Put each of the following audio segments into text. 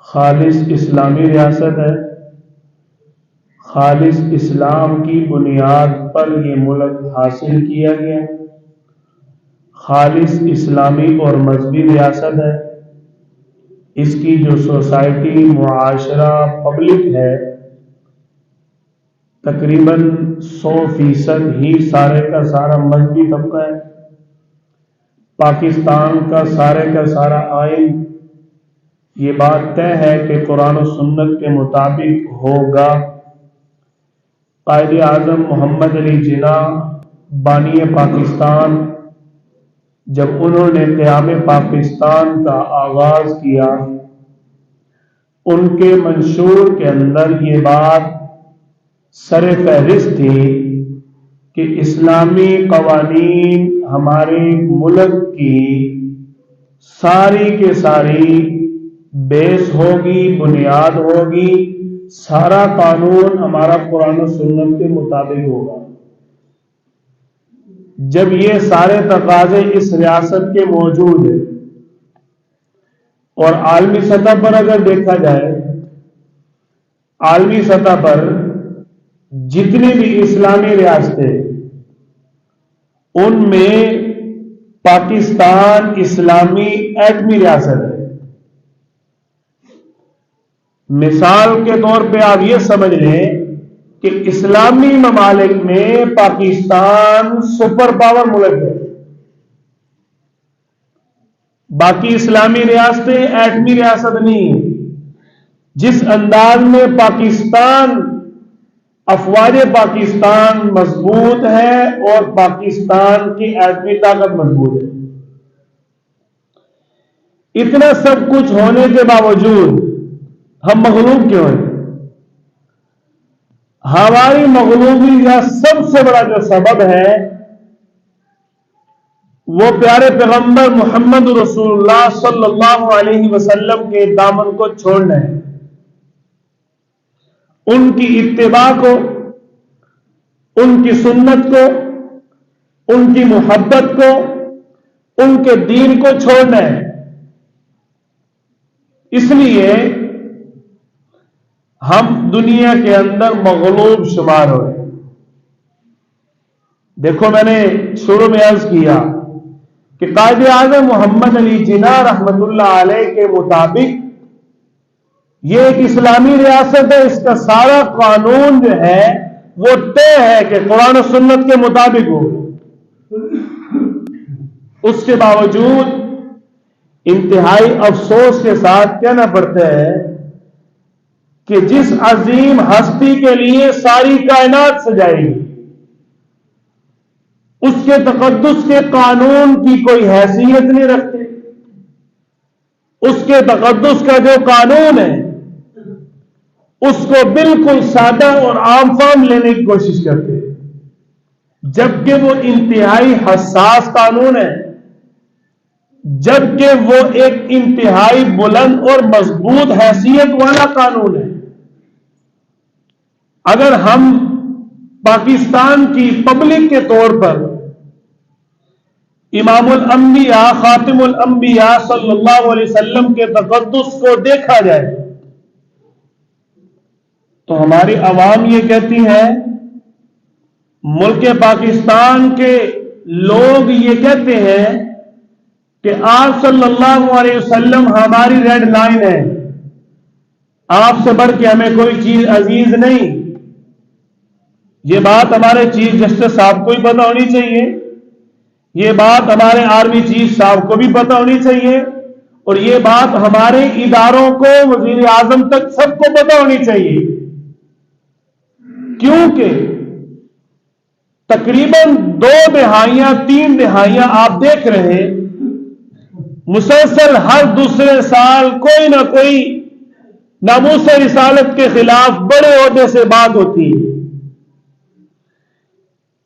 خالص اسلامی ریاست ہے، خالص اسلام کی بنیاد پر یہ ملک حاصل کیا گیا، خالص اسلامی اور مذہبی ریاست ہے۔ اس کی جو سوسائٹی، معاشرہ، پبلک ہے، تقریباً 100% ہی سارے کا سارا مذہبی طبقہ ہے۔ پاکستان کا سارا آئین یہ بات طے ہے کہ قرآن و سنت کے مطابق ہوگا۔ قائد اعظم محمد علی جناح بانی پاکستان جب انہوں نے قیام پاکستان کا آغاز کیا، ان کے منشور کے اندر یہ بات سر فہرست تھی کہ اسلامی قوانین ہمارے ملک کی ساری کے ساری بیس ہوگی، بنیاد ہوگی، سارا قانون ہمارا قرآن و سنت کے مطابق ہوگا۔ جب یہ سارے تقاضے اس ریاست کے موجود ہیں، اور عالمی سطح پر اگر دیکھا جائے، عالمی سطح پر جتنی بھی اسلامی ریاستیں، ان میں پاکستان اسلامی ایٹمی ریاست ہے۔ مثال کے طور پہ آپ یہ سمجھ لیں کہ اسلامی ممالک میں پاکستان سپر پاور ملک ہے، باقی اسلامی ریاستیں ایٹمی ریاست نہیں ہیں۔ جس انداز میں پاکستان، افواج پاکستان مضبوط ہے اور پاکستان کی ایٹمی طاقت مضبوط ہے، اتنا سب کچھ ہونے کے باوجود ہم مغلوب کیوں ہیں؟ ہماری مغلوبی کا سب سے بڑا جو سبب ہے وہ پیارے پیغمبر محمد رسول اللہ صلی اللہ علیہ وسلم کے دامن کو چھوڑنا ہے، ان کی اتباع کو، ان کی سنت کو، ان کی محبت کو، ان کے دین کو چھوڑنا ہے۔ اس لیے ہم دنیا کے اندر مغلوب شمار ہوئے۔ دیکھو، میں نے شروع میں عرض کیا کہ قائد اعظم محمد علی جناح رحمت اللہ علیہ کے مطابق یہ ایک اسلامی ریاست ہے، اس کا سارا قانون جو ہے وہ طے ہے کہ قرآن و سنت کے مطابق ہو۔ اس کے باوجود انتہائی افسوس کے ساتھ کہنا پڑتا ہے کہ جس عظیم ہستی کے لیے ساری کائنات سجائی گئی، اس کے تقدس کے قانون کی کوئی حیثیت نہیں رکھتے۔ اس کے تقدس کا جو قانون ہے اس کو بالکل سادہ اور عام فہم لینے کی کوشش کرتے، جبکہ وہ انتہائی حساس قانون ہے، جبکہ وہ ایک انتہائی بلند اور مضبوط حیثیت والا قانون ہے۔ اگر ہم پاکستان کی پبلک کے طور پر امام الانبیاء، خاتم الانبیاء صلی اللہ علیہ وسلم کے تقدس کو دیکھا جائے تو ہماری عوام یہ کہتی ہے، ملک پاکستان کے لوگ یہ کہتے ہیں کہ آپ صلی اللہ علیہ وسلم ہماری ریڈ لائن ہے، آپ سے بڑھ کے ہمیں کوئی چیز عزیز نہیں۔ یہ بات ہمارے چیف جسٹس صاحب کو بھی پتہ ہونی چاہیے، یہ بات ہمارے آرمی چیف صاحب کو بھی پتہ ہونی چاہیے، اور یہ بات ہمارے اداروں کو، وزیر اعظم تک سب کو پتہ ہونی چاہیے، کیونکہ تقریباً 2 دہائیاں 3 دہائیاں آپ دیکھ رہے ہیں، مسلسل ہر دوسرے سال کوئی نہ کوئی ناموس رسالت کے خلاف بڑے عہدے سے بات ہوتی ہے۔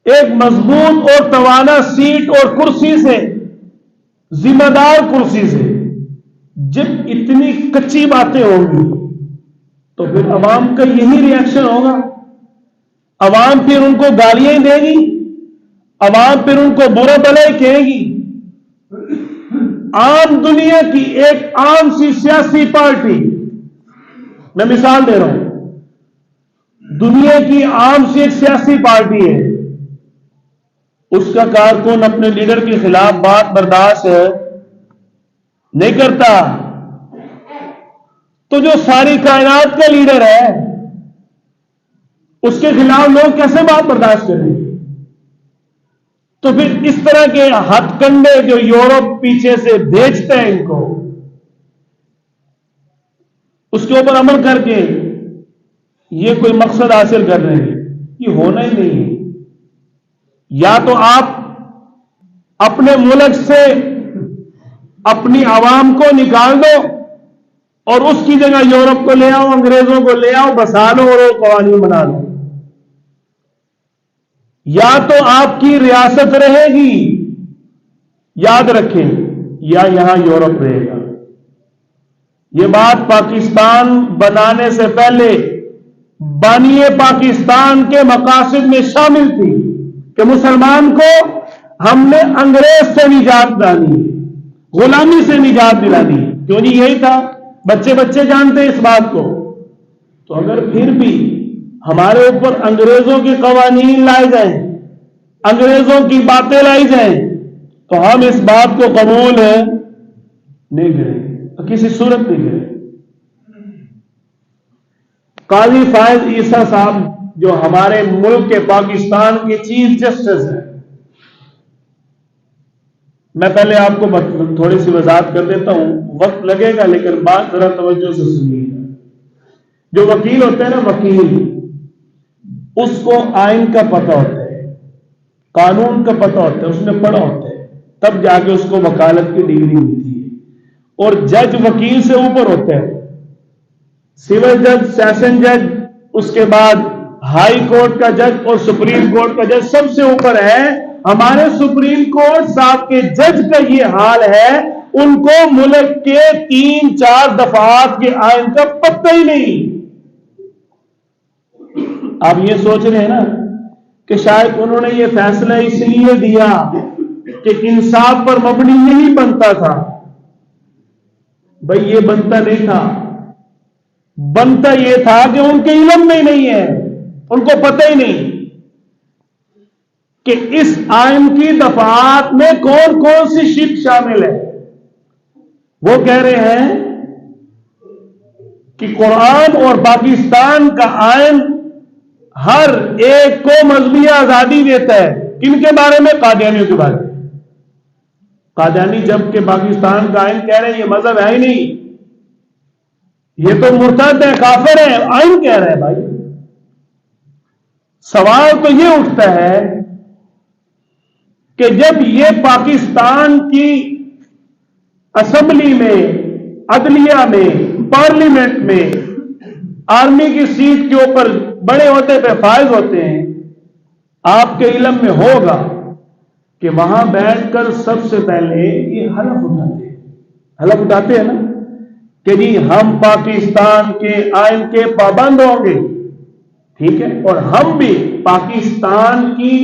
ایک مضبوط اور توانا سیٹ اور کرسی سے، ذمہ دار کرسی سے جب اتنی کچی باتیں ہوں گی تو پھر عوام کا یہی ری ایکشن ہوگا۔ عوام پھر ان کو گالیاں دے گی، عوام پھر ان کو برا بھلائی کہے گی۔ عام دنیا کی ایک عام سی سیاسی پارٹی میں مثال دے رہا ہوں، دنیا کی عام سی ایک سیاسی پارٹی ہے، اس کا کارکن اپنے لیڈر کے خلاف بات برداشت نہیں کرتا، تو جو ساری کائنات کا لیڈر ہے اس کے خلاف لوگ کیسے بات برداشت کریں گے؟ تو پھر اس طرح کے ہتھ کنڈے جو یورپ پیچھے سے بھیجتے ہیں ان کو، اس کے اوپر عمل کر کے یہ کوئی مقصد حاصل کر رہے ہیں، یہ ہونا ہی نہیں ہے۔ یا تو آپ اپنے ملک سے اپنی عوام کو نکال دو اور اس کی جگہ یورپ کو لے آؤ، انگریزوں کو لے آؤ، بسا لو اور وہ قوانین بنا لو، یا تو آپ کی ریاست رہے گی، یاد رکھیں، یا یہاں یورپ رہے گا۔ یہ بات پاکستان بنانے سے پہلے بانی پاکستان کے مقاصد میں شامل تھی کہ مسلمان کو ہم نے انگریز سے نجات دلانی، غلامی سے نجات دلانی، کیوں نہیں؟ یہی تھا، بچے بچے جانتے ہیں اس بات کو۔ تو اگر پھر بھی ہمارے اوپر انگریزوں کے قوانین لائے جائیں، انگریزوں کی باتیں لائی جائیں، تو ہم اس بات کو قبول نہیں کریں گے، کسی صورت نہیں کریں گے۔ قاضی فائز عیسیٰ صاحب جو ہمارے ملک کے پاکستان کے چیف جسٹس ہیں، میں پہلے آپ کو تھوڑی سی وضاحت کر دیتا ہوں، وقت لگے گا لیکن بات ذرا توجہ سے سنیے۔ جو وکیل ہوتے ہیں نا، وکیل، اس کو آئین کا پتہ ہوتا ہے، قانون کا پتہ ہوتا ہے، اس نے پڑھا ہوتا ہے، تب جا کے اس کو وکالت کی ڈگری ملتی ہے۔ اور جج وکیل سے اوپر ہوتا ہے، سول جج، سیشن جج، اس کے بعد ہائی کورٹ کا جج اور سپریم کورٹ کا جج سب سے اوپر ہے۔ ہمارے سپریم کورٹ صاحب کے جج کا یہ حال ہے، ان کو ملک کے 3-4 دفعات کے آئین کا پتہ ہی نہیں۔ آپ یہ سوچ رہے ہیں نا کہ شاید انہوں نے یہ فیصلہ اس لیے دیا کہ انصاف پر مبنی نہیں بنتا تھا۔ بھئی یہ بنتا نہیں تھا، بنتا یہ تھا کہ ان کے علم میں نہیں ہے، ان کو پتہ ہی نہیں کہ اس آئین کی دفعات میں کون کون سی شق شامل ہے۔ وہ کہہ رہے ہیں کہ قرآن اور پاکستان کا آئین ہر ایک کو مذہبی آزادی دیتا ہے۔ کن کے بارے میں؟ قادیانیوں کے بارے میں۔ قادیانی جب کہ پاکستان کا آئین کہہ رہے ہیں یہ مذہب ہے ہی نہیں، یہ تو مرتد ہے، کافر ہے، آئین کہہ رہے ہیں۔ بھائی سوال تو یہ اٹھتا ہے کہ جب یہ پاکستان کی اسمبلی میں، عدلیہ میں، پارلیمنٹ میں، آرمی کی سیٹ کے اوپر بڑے عہدے پہ فائز ہوتے ہیں، آپ کے علم میں ہوگا کہ وہاں بیٹھ کر سب سے پہلے یہ حلف اٹھاتے ہیں نا کہ جی ہم پاکستان کے آئین کے پابند ہوں گے، ٹھیک ہے، اور ہم بھی پاکستان کی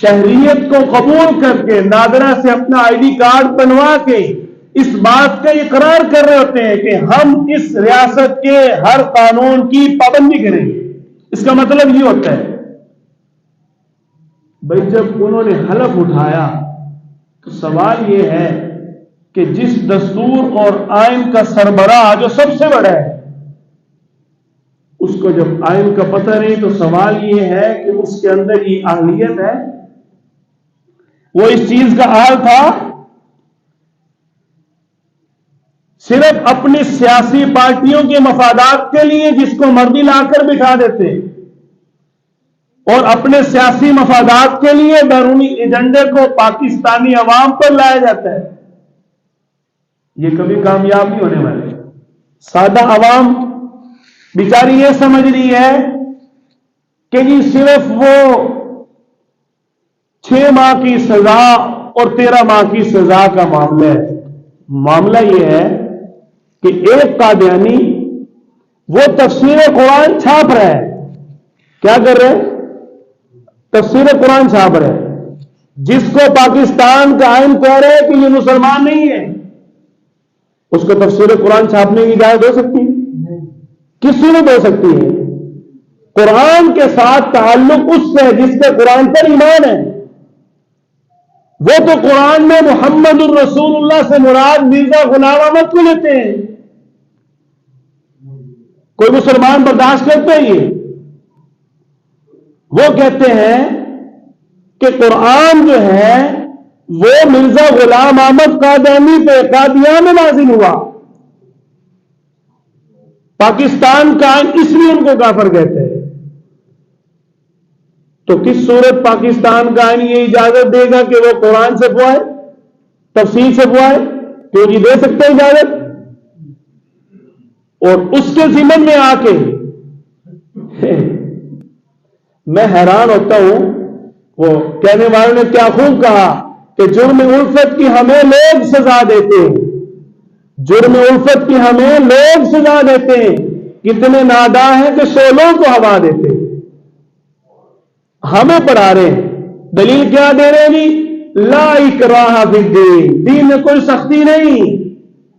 شہریت کو قبول کر کے نادرا سے اپنا آئی ڈی کارڈ بنوا کے اس بات کا اقرار کر رہے ہوتے ہیں کہ ہم اس ریاست کے ہر قانون کی پابندی کریں گے۔ اس کا مطلب یہ ہوتا ہے بھائی جب انہوں نے حلف اٹھایا تو سوال یہ ہے کہ جس دستور اور آئین کا سربراہ جو سب سے بڑا ہے، اس کو جب آئین کا پتہ نہیں تو سوال یہ ہے کہ اس کے اندر یہ اہلیت ہے، وہ اس چیز کا حال تھا صرف اپنی سیاسی پارٹیوں کے مفادات کے لیے جس کو مرضی لا کر بٹھا دیتے، اور اپنے سیاسی مفادات کے لیے بیرونی ایجنڈے کو پاکستانی عوام پر لایا جاتا ہے۔ یہ کبھی کامیاب نہیں ہونے والے۔ سادہ عوام بیچاری یہ سمجھ رہی ہے کہ جی صرف وہ 6 ماہ کی سزا اور 13 ماہ کی سزا کا معاملہ ہے۔ معاملہ یہ ہے کہ ایک قادیانی وہ تفسیر قرآن چھاپ رہا ہے، کیا کر رہے ہیں؟ تفسیر قرآن چھاپ رہے ہیں، جس کو پاکستان کا آئین کہہ رہے ہیں کہ یہ مسلمان نہیں ہے، اس کو تفسیر قرآن چھاپنے کی اجازت ہو سکتی ہے؟ کس صورت ہو سکتی ہے؟ قرآن کے ساتھ تعلق اس سے ہے جس کے قرآن پر ایمان ہے. وہ تو قرآن میں محمد الرسول اللہ سے مراد مرزا غلام احمد کو لیتے ہیں. کوئی مسلمان برداشت کرتے ہیں یہ؟ وہ کہتے ہیں کہ قرآن جو ہے وہ مرزا غلام احمد قادیانی پہ قادیان میں نازل ہوا. پاکستان کا اس لیے ان کو کافر کہتے ہیں. تو کس صورت پاکستان کا آئین یہ اجازت دے گا کہ وہ قرآن سے پوائے، تفسیر سے پوائے؟ کیوں جی دے سکتے اجازت؟ اور اس کے ضمن میں آ کے میں حیران ہوتا ہوں. وہ کہنے والوں نے کیا خوب کہا کہ جرم الفت کی ہمیں لوگ سزا دیتے ہیں، جرم الفت کی ہمیں لوگ سزا دیتے ہیں. کتنے ناداں ہیں کہ سولوں کو ہوا دیتے ہیں. ہمیں پڑھا رہے ہیں. دلیل کیا دے رہے ہیں جی؟ لا اکراہ فی الدین، دین میں کوئی سختی نہیں،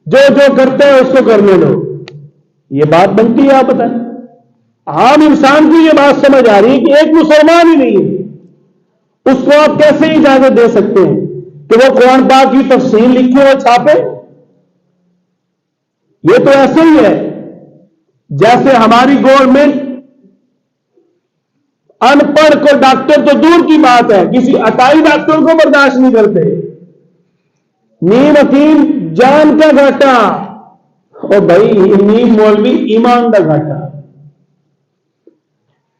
جو کرتے ہیں اس کو کرنے دو. یہ بات بنتی ہے؟ آپ بتائیں. عام انسان کو یہ بات سمجھ آ رہی ہے کہ ایک مسلمان ہی نہیں ہے، اس کو آپ کیسے اجازت دے سکتے ہیں کہ وہ قرآن پاک کی تفسیر لکھے اور چھاپے؟ یہ تو ایسے ہی ہے جیسے ہماری گورنمنٹ ان پڑھ کو ڈاکٹر تو دور کی بات ہے، کسی عطائی ڈاکٹر کو برداشت نہیں کرتے. نیم حکیم جان کا گھاٹا، اور بھائی نیم مولوی ایمان کا گھاٹا.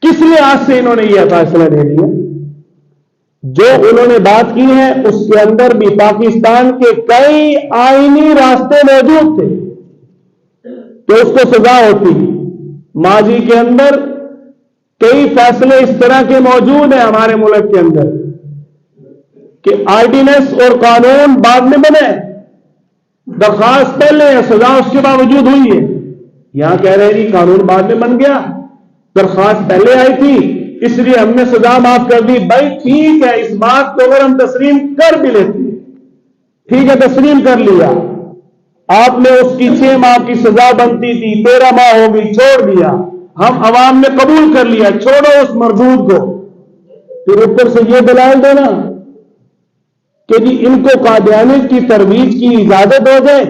کس لحاظ سے انہوں نے یہ فیصلہ دے دیا؟ جو انہوں نے بات کی ہے اس کے اندر بھی پاکستان کے کئی آئینی راستے موجود تھے کہ اس کو سزا ہوتی. ماضی کے اندر کئی فیصلے اس طرح کے موجود ہیں ہمارے ملک کے اندر کہ آرڈیننس اور قانون بعد میں بنے، درخواست پہلے ہے، سزا اس کے باوجود ہوئی ہے. یہاں کہہ رہے ہیں جی قانون بعد میں بن گیا، درخواست پہلے آئی تھی اس لیے ہم نے سزا معاف کر دی. بھائی ٹھیک ہے، اس بات کو اگر ہم تسلیم کر بھی لیتے، ٹھیک ہے تسلیم کر لیا، آپ نے اس کی 6 ماہ کی سزا بنتی تھی، 13 ماہ ہو گئی، چھوڑ دیا. ہم عوام نے قبول کر لیا، چھوڑو اس مردود کو. پھر اوپر سے یہ دلائل دینا کہ جی ان کو قادیانیت کی ترویج کی اجازت ہو جائے،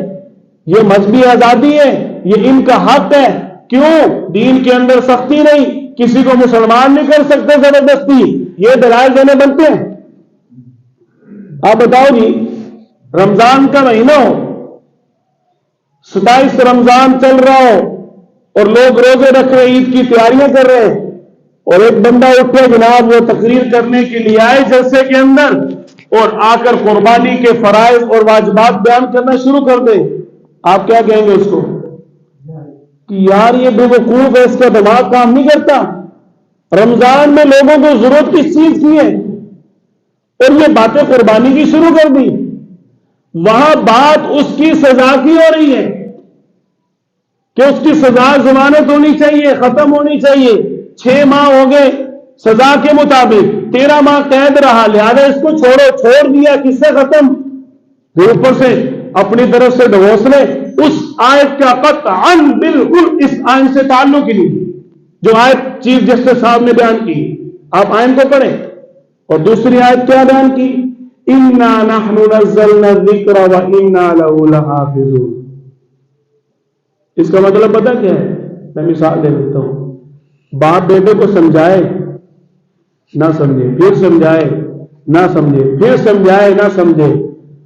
یہ مذہبی آزادی ہے، یہ ان کا حق ہے. کیوں؟ دین کے اندر سختی نہیں، کسی کو مسلمان نہیں کر سکتے زبردستی. یہ دلائل دینے بنتے ہیں؟ آپ بتاؤ جی، رمضان کا مہینہ ہو، 27 رمضان چل رہا ہو اور لوگ روزے رکھ رہے، عید کی تیاریاں کر رہے ہیں، اور ایک بندہ اٹھے جناب وہ تقریر کرنے کے لیے آئے جلسے کے اندر اور آ کر قربانی کے فرائض اور واجبات بیان کرنا شروع کر دے. آپ کیا کہیں گے اس کو؟ کہ یار یہ بے وقوف ہے، اس کا دماغ کام نہیں کرتا. رمضان میں لوگوں کو ضرورت کس چیز کی ہے؟ اور یہ باتیں قربانی کی شروع کر دی. وہاں بات اس کی سزا کی ہو رہی ہے کہ اس کی سزا ضمانت ہونی چاہیے، ختم ہونی چاہیے. 6 ماہ ہو گئے سزا کے مطابق، 13 ماہ قید رہا، لہذا اس کو چھوڑو. چھوڑ دیا، کس سے ختم؟ پھر اوپر سے اپنی طرف سے ڈھوس لے. اس آیت کا قطعاً بالکل اس آئین سے تعلق ہی نہیں جو آیت چیف جسٹس صاحب نے بیان کی. آپ آئین کو پڑھیں. اور دوسری آیت کیا بیان کی؟ اِنَّا نَحْنُ نَزَّلْنَا الذِّكْرَ وَإِنَّا لَهُ لَحَافِظُونَ. اس کا مطلب پتہ کیا ہے؟ میں مثال دے دیتا ہوں. باپ بیٹے کو سمجھائے نہ سمجھے، پھر سمجھائے نہ سمجھے، پھر سمجھائے نہ سمجھے،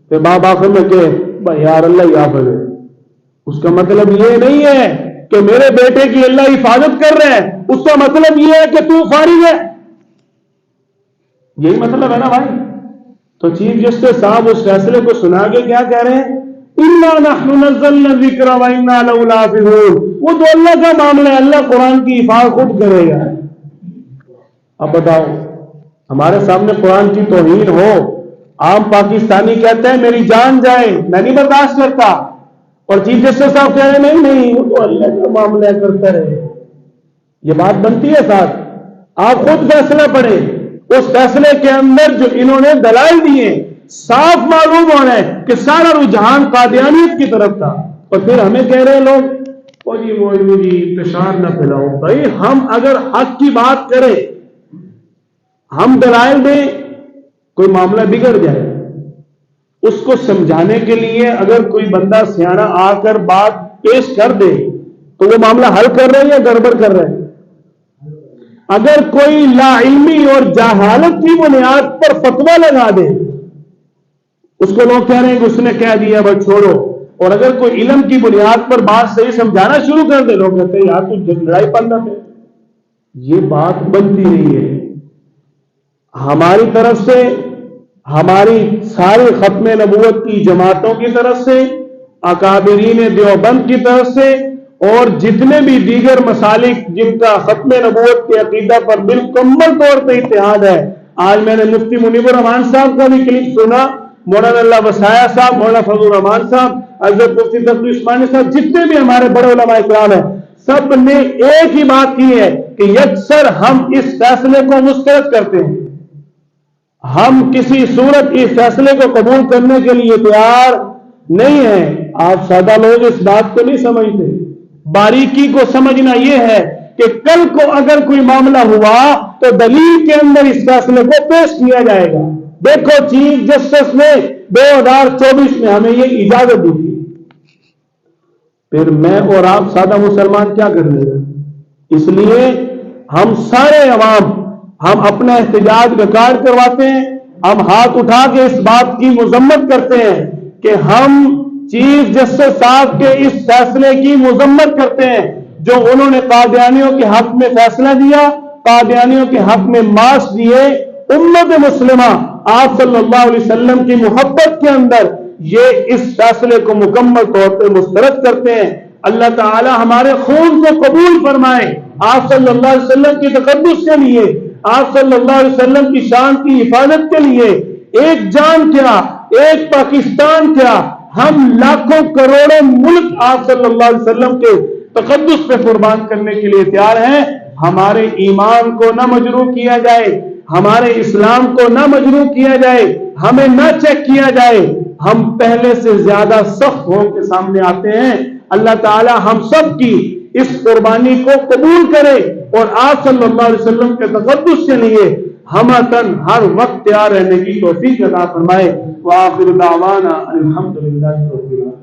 پھر باپ آخر میں کہ بھائی یار اللہ حافظ ہے. اس کا مطلب یہ نہیں ہے کہ میرے بیٹے کی اللہ حفاظت کر رہے ہیں، اس کا مطلب یہ ہے کہ تو فارغ ہے. یہی مطلب ہے نا بھائی. تو چیف جسٹس صاحب اس فیصلے کو سنا کے کیا کہہ رہے ہیں؟ اِنَّا نَحْنُ نَزَّلْنَا الذِّكْرَ وَإِنَّا لَهُ لَحَافِظُونَ. وہ تو اللہ کا معاملہ ہے، اللہ قرآن کی حفاظت خود کرے گا. اب بتاؤ، ہمارے سامنے قرآن کی توہین ہو، عام پاکستانی کہتے ہیں میری جان جائے، میں نہیں برداشت کرتا، اور چیف جسٹس صاحب کہہ رہے ہیں نہیں وہ تو اللہ کا معاملہ کرتا رہے. یہ بات بنتی ہے ساتھ؟ آپ خود فیصلہ پڑھیں. اس فیصلے کے اندر جو انہوں نے دلائل دیے صاف معلوم ہو رہا ہے کہ سارا رجحان قادیانیت کی طرف تھا. اور پھر ہمیں کہہ رہے ہیں لوگ اور جی مولوی جی انتشار نہ پھیلاؤ. بھائی ہم اگر حق کی بات کریں, ہم دلائل دیں, کوئی معاملہ بگڑ جائے, اس کو سمجھانے کے لیے اگر کوئی بندہ سیاںا آ کر بات پیش کر دے تو وہ معاملہ حل کر رہے ہیں یا گڑبڑ کر رہے ہیں؟ اگر کوئی لا علمی اور جہالت کی بنیاد پر فتویٰ لگا دے, اس کو لوگ کہہ رہے ہیں کہ اس نے کہہ دیا بس چھوڑو, اور اگر کوئی علم کی بنیاد پر بات صحیح سمجھانا شروع کر دے, لوگ کہتے ہیں یار تو لڑائی پڑنا ہے. یہ بات بنتی نہیں ہے. ہماری طرف سے, ہماری ساری ختم نبوت کی جماعتوں کی طرف سے, اکابرین دیوبند کی طرف سے, اور جتنے بھی دیگر مسالک جن کا ختم نبوت کے عقیدہ پر بالکمل طور پہ اتحاد ہے. آج میں نے مفتی منیب الرحمان صاحب کا بھی کلپ سنا, مولانا اللہ وسایا صاحب, مولانا فضل الرحمان صاحب, حضرت مفتی تقی عثمانی صاحب, جتنے بھی ہمارے بڑے علماء اکرام ہیں, سب نے ایک ہی بات کی ہے کہ یکسر ہم اس فیصلے کو مسترد کرتے ہیں. ہم کسی صورت اس فیصلے کو قبول کرنے کے لیے تیار نہیں ہیں. آپ سادہ لوگ اس بات کو نہیں سمجھتے. باریکی کو سمجھنا یہ ہے کہ کل کو اگر کوئی معاملہ ہوا تو دلیل کے اندر اس فیصلے کو پیش کیا جائے گا. دیکھو چیف جسٹس نے 2024 میں ہمیں یہ اجازت دی تھی, پھر میں اور آپ سادہ مسلمان کیا کر لیں گے؟ اس لیے ہم سارے عوام ہم اپنا احتجاج ریکارڈ کرواتے ہیں, ہم ہاتھ اٹھا کے اس بات کی مذمت کرتے ہیں کہ ہم چیف جسٹس صاحب کے اس فیصلے کی مذمت کرتے ہیں جو انہوں نے قادیانیوں کے حق میں فیصلہ دیا, قادیانیوں کے حق میں مارچ دیے. امت مسلمہ آپ صلی اللہ علیہ وسلم کی محبت کے اندر یہ اس فیصلے کو مکمل طور پہ مسترد کرتے ہیں. اللہ تعالی ہمارے خون کو قبول فرمائے. آپ صلی اللہ علیہ وسلم کی تقدس کے لیے, آپ صلی اللہ علیہ وسلم کی شان کی حفاظت کے لیے ایک جان کیا, ایک پاکستان کیا, ہم لاکھوں کروڑوں ملک آپ صلی اللہ علیہ وسلم کے تقدس پہ قربان کرنے کے لیے تیار ہیں. ہمارے ایمان کو نہ مجروح کیا جائے, ہمارے اسلام کو نہ مجروح کیا جائے, ہمیں نہ چیک کیا جائے. ہم پہلے سے زیادہ سخت ہو کے سامنے آتے ہیں. اللہ تعالی ہم سب کی اس قربانی کو قبول کرے اور آپ صلی اللہ علیہ وسلم کے تقدس کے لیے ہمتن ہر وقت تیار رہنے کی توفیق عطا فرمائے. وآخر دعوانا الحمدللہ رب العالمین.